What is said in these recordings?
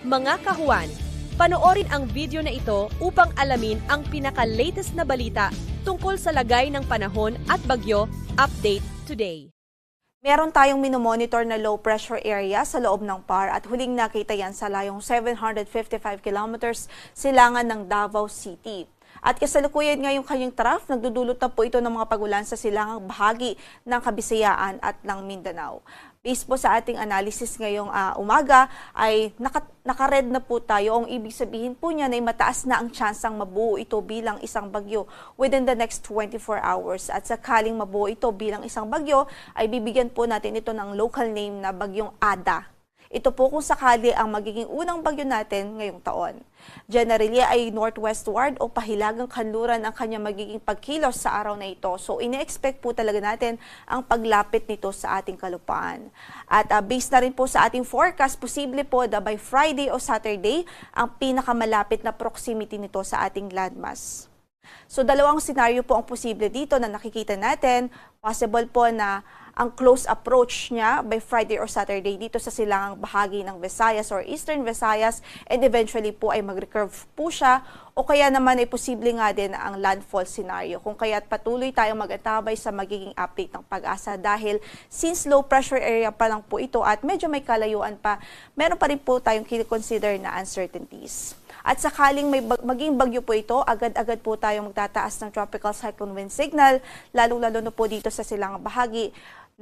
Mga kahuwan, panoorin ang video na ito upang alamin ang pinaka-latest na balita tungkol sa lagay ng panahon at bagyo. Update today. Meron tayong minomonitor na low pressure area sa loob ng PAR at huling nakita yan sa layong 755 kilometers silangan ng Davao City. At kasalukuyan ngayong kanyang trough, nagdudulot na po ito ng mga pagulan sa silangang bahagi ng Kabisayaan at ng Mindanao. Based po sa ating analysis ngayong umaga ay naka-red na po tayo. Ang ibig sabihin po niya ay mataas na ang tsansang mabuo ito bilang isang bagyo within the next 24 hours. At sakaling mabuo ito bilang isang bagyo ay bibigyan po natin ito ng local name na Bagyong Ada. Ito po kung sakali ang magiging unang bagyo natin ngayong taon. Generally ay northwestward o pahilagang kanluran ang kanyang magiging pagkilos sa araw na ito. So ine-expect po talaga natin ang paglapit nito sa ating kalupaan. At based na rin po sa ating forecast, posible po na by Friday o Saturday ang pinakamalapit na proximity nito sa ating landmass. So dalawang senaryo po ang posible dito na nakikita natin. Possible po na ang close approach niya by Friday or Saturday dito sa silangang bahagi ng Visayas or Eastern Visayas and eventually po ay mag-recurve po siya o kaya naman ay posible nga din ang landfall scenario. Kung kaya't patuloy tayong mag-antabay sa magiging update ng Pag-asa dahil since low pressure area pa lang po ito at medyo may kalayuan pa, meron pa rin po tayong kinikonsider na uncertainties. At sakaling may maging bagyo po ito, agad-agad po tayong magtataas ng tropical cyclone wind signal, lalong-lalo na po dito sa silangang bahagi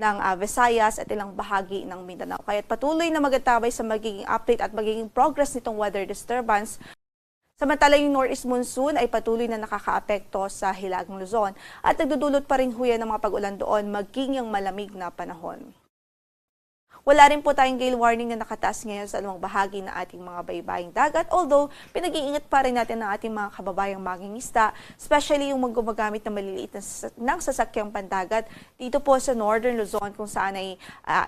ng Visayas at ilang bahagi ng Mindanao. Kaya't patuloy na mag-antabay sa magiging update at magiging progress nitong weather disturbance. Samantala yung northeast monsoon ay patuloy na nakakaapekto sa Hilagang Luzon at nagdudulot pa rin huya ng mga pag-ulan doon maging yung malamig na panahon. Wala rin po tayong gale warning na nakataas ngayon sa anumang bahagi ng ating mga baybaying dagat, although pinag-iingat pa rin natin ang ating mga kababayang mangingisda, especially yung gumagamit ng maliliit ng sasakyang pandagat dito po sa Northern Luzon kung saan ay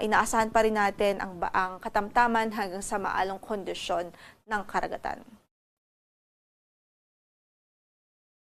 inaasahan pa rin natin ang katamtaman hanggang sa maalong kondisyon ng karagatan.